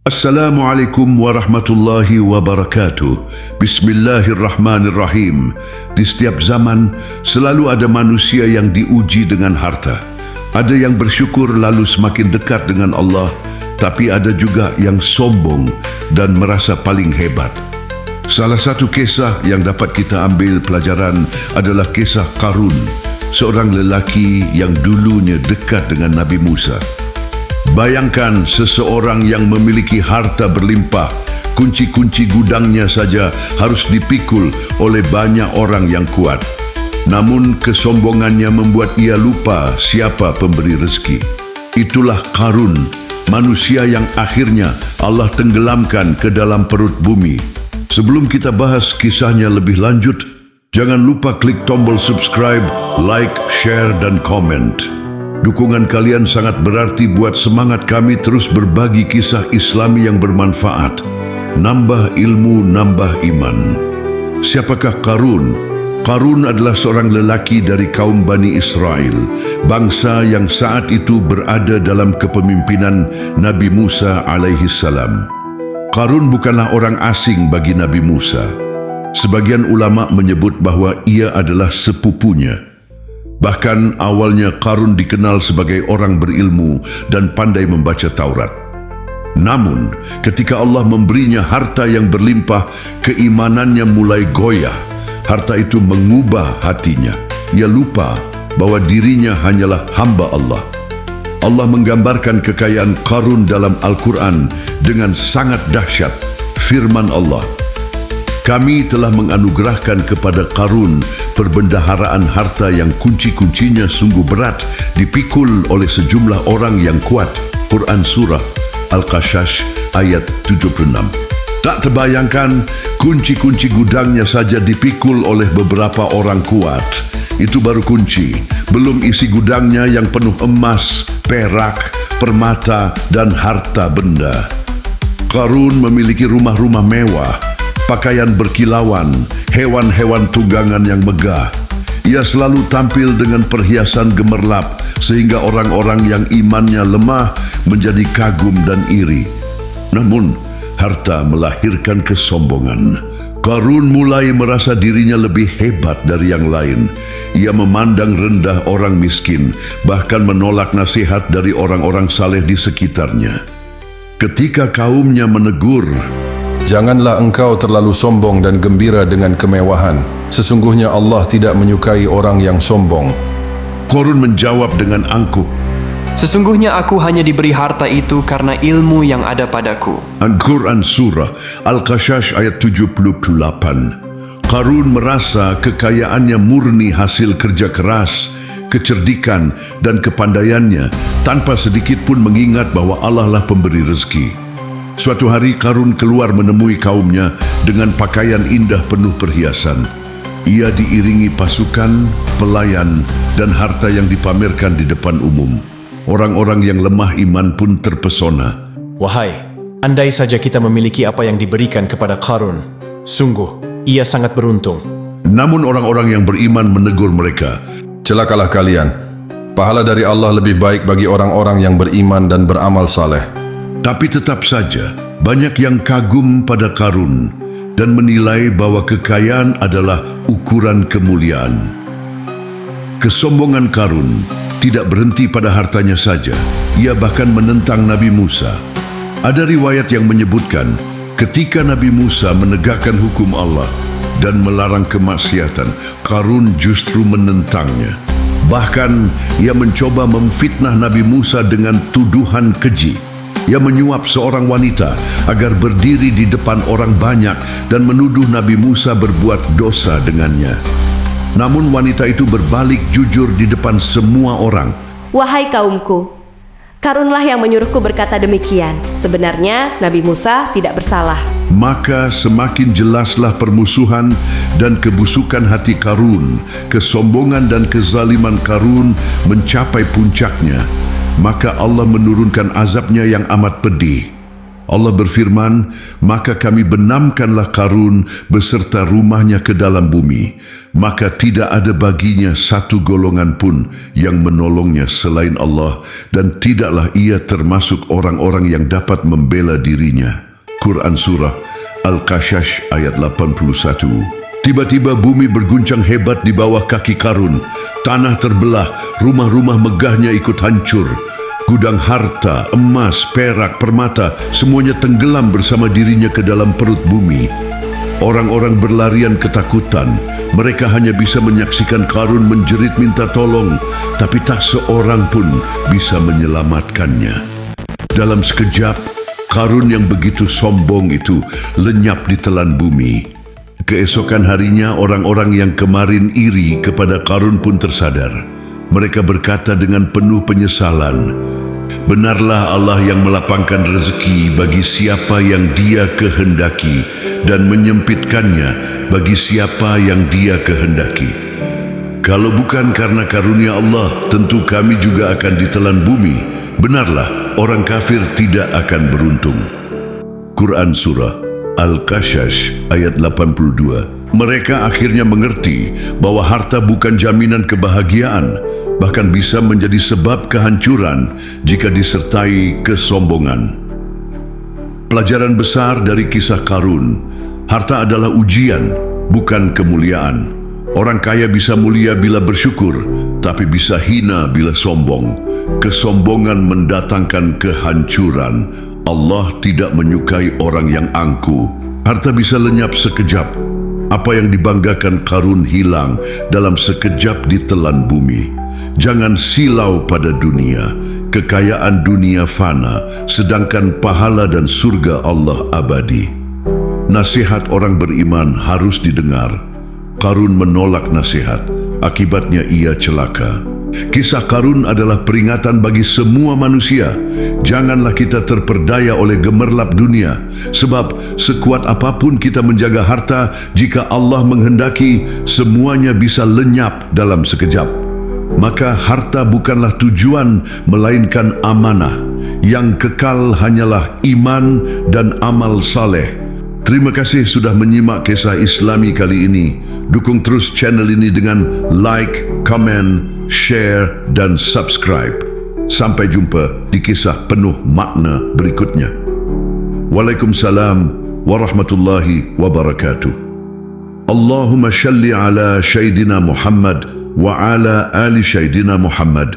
Assalamualaikum warahmatullahi wabarakatuh. Bismillahirrahmanirrahim. Di setiap zaman selalu ada manusia yang diuji dengan harta. Ada yang bersyukur lalu semakin dekat dengan Allah, tapi ada juga yang sombong dan merasa paling hebat. Salah satu kisah yang dapat kita ambil pelajaran adalah kisah Qarun, seorang lelaki yang dulunya dekat dengan Nabi Musa. Bayangkan seseorang yang memiliki harta berlimpah, kunci-kunci gudangnya saja harus dipikul oleh banyak orang yang kuat. Namun kesombongannya membuat ia lupa siapa pemberi rezeki. Itulah Qarun, manusia yang akhirnya Allah tenggelamkan ke dalam perut bumi. Sebelum kita bahas kisahnya lebih lanjut, jangan lupa klik tombol subscribe, like, share, dan comment. Dukungan kalian sangat berarti buat semangat kami terus berbagi kisah Islami yang bermanfaat. Nambah ilmu, nambah iman. Siapakah Qarun? Qarun adalah seorang lelaki dari kaum Bani Israel, bangsa yang saat itu berada dalam kepemimpinan Nabi Musa alaihi salam. Qarun bukanlah orang asing bagi Nabi Musa. Sebagian ulama menyebut bahwa ia adalah sepupunya. Bahkan awalnya Qarun dikenal sebagai orang berilmu dan pandai membaca Taurat. Namun, ketika Allah memberinya harta yang berlimpah, keimanannya mulai goyah. Harta itu mengubah hatinya. Ia lupa bahwa dirinya hanyalah hamba Allah. Allah menggambarkan kekayaan Qarun dalam Al-Quran dengan sangat dahsyat. Firman Allah, "Kami telah menganugerahkan kepada Qarun perbendaharaan harta yang kunci-kuncinya sungguh berat dipikul oleh sejumlah orang yang kuat." Quran Surah Al-Qasas ayat 76. Tak terbayangkan, kunci-kunci gudangnya saja dipikul oleh beberapa orang kuat. Itu baru kunci, belum isi gudangnya yang penuh emas, perak, permata, dan harta benda. Qarun memiliki rumah-rumah mewah, pakaian berkilauan, hewan-hewan tunggangan yang megah. Ia selalu tampil dengan perhiasan gemerlap sehingga orang-orang yang imannya lemah menjadi kagum dan iri. Namun, harta melahirkan kesombongan. Qarun mulai merasa dirinya lebih hebat dari yang lain. Ia memandang rendah orang miskin, bahkan menolak nasihat dari orang-orang saleh di sekitarnya. Ketika kaumnya menegur, "Janganlah engkau terlalu sombong dan gembira dengan kemewahan. Sesungguhnya Allah tidak menyukai orang yang sombong." Qarun menjawab dengan angkuh, "Sesungguhnya aku hanya diberi harta itu karena ilmu yang ada padaku." Al-Quran Surah Al-Qasas ayat 78. Qarun merasa kekayaannya murni hasil kerja keras, kecerdikan, dan kepandaiannya tanpa sedikit pun mengingat bahwa Allah lah pemberi rezeki. Suatu hari Qarun keluar menemui kaumnya dengan pakaian indah penuh perhiasan. Ia diiringi pasukan, pelayan, dan harta yang dipamerkan di depan umum. Orang-orang yang lemah iman pun terpesona. "Wahai, andai saja kita memiliki apa yang diberikan kepada Qarun. Sungguh, ia sangat beruntung." Namun orang-orang yang beriman menegur mereka, "Celakalah kalian. Pahala dari Allah lebih baik bagi orang-orang yang beriman dan beramal saleh." Tapi tetap saja banyak yang kagum pada Qarun dan menilai bahwa kekayaan adalah ukuran kemuliaan. Kesombongan Qarun tidak berhenti pada hartanya saja. Ia bahkan menentang Nabi Musa. Ada riwayat yang menyebutkan ketika Nabi Musa menegakkan hukum Allah dan melarang kemaksiatan, Qarun justru menentangnya. Bahkan ia mencoba memfitnah Nabi Musa dengan tuduhan keji. Ia menyuap seorang wanita agar berdiri di depan orang banyak dan menuduh Nabi Musa berbuat dosa dengannya. Namun wanita itu berbalik jujur di depan semua orang. "Wahai kaumku, Qarunlah yang menyuruhku berkata demikian. Sebenarnya Nabi Musa tidak bersalah." Maka semakin jelaslah permusuhan dan kebusukan hati Qarun. Kesombongan dan kezaliman Qarun mencapai puncaknya. Maka Allah menurunkan azabnya yang amat pedih. Allah berfirman, "Maka kami benamkanlah Qarun beserta rumahnya ke dalam bumi. maka tidak ada baginya satu golongan pun yang menolongnya selain Allah, dan tidaklah ia termasuk orang-orang yang dapat membela dirinya. Quran Surah Al-Qasas ayat 81. Tiba-tiba bumi berguncang hebat di bawah kaki Qarun. Tanah terbelah, rumah-rumah megahnya ikut hancur. Gudang harta, emas, perak, permata, semuanya tenggelam bersama dirinya ke dalam perut bumi. Orang-orang berlarian ketakutan. Mereka hanya bisa menyaksikan Qarun menjerit minta tolong, tapi tak seorang pun bisa menyelamatkannya. Dalam sekejap, Qarun yang begitu sombong itu lenyap di telan bumi. Keesokan harinya, orang-orang yang kemarin iri kepada Qarun pun tersadar. Mereka berkata dengan penuh penyesalan, "Benarlah Allah yang melapangkan rezeki bagi siapa yang Dia kehendaki dan menyempitkannya bagi siapa yang Dia kehendaki. Kalau bukan karena karunia Allah, tentu kami juga akan ditelan bumi. Benarlah, orang kafir tidak akan beruntung." Quran Surah Al-Qasas ayat 82. Mereka akhirnya mengerti bahwa harta bukan jaminan kebahagiaan, bahkan bisa menjadi sebab kehancuran jika disertai kesombongan. Pelajaran besar dari kisah Qarun, harta adalah ujian, bukan kemuliaan. Orang kaya bisa mulia bila bersyukur, tapi bisa hina bila sombong. Kesombongan mendatangkan kehancuran. Allah tidak menyukai orang yang angkuh. Harta bisa lenyap sekejap. Apa yang dibanggakan Qarun hilang dalam sekejap ditelan bumi. Jangan silau pada dunia. Kekayaan dunia fana, sedangkan pahala dan surga Allah abadi. Nasihat orang beriman harus didengar. Qarun menolak nasihat, akibatnya ia celaka. Kisah Qarun adalah peringatan bagi semua manusia. Janganlah kita terperdaya oleh gemerlap dunia, sebab sekuat apapun kita menjaga harta, jika Allah menghendaki, semuanya bisa lenyap dalam sekejap. Maka harta bukanlah tujuan, melainkan amanah. Yang kekal hanyalah iman dan amal saleh. Terima kasih sudah menyimak kisah Islami kali ini. Dukung terus channel ini dengan like, komen, share, dan subscribe. Sampai jumpa di kisah penuh makna berikutnya. Waalaikumsalam warahmatullahi wabarakatuh. Allahumma shalli ala Sayyidina Muhammad wa ala ali Sayyidina Muhammad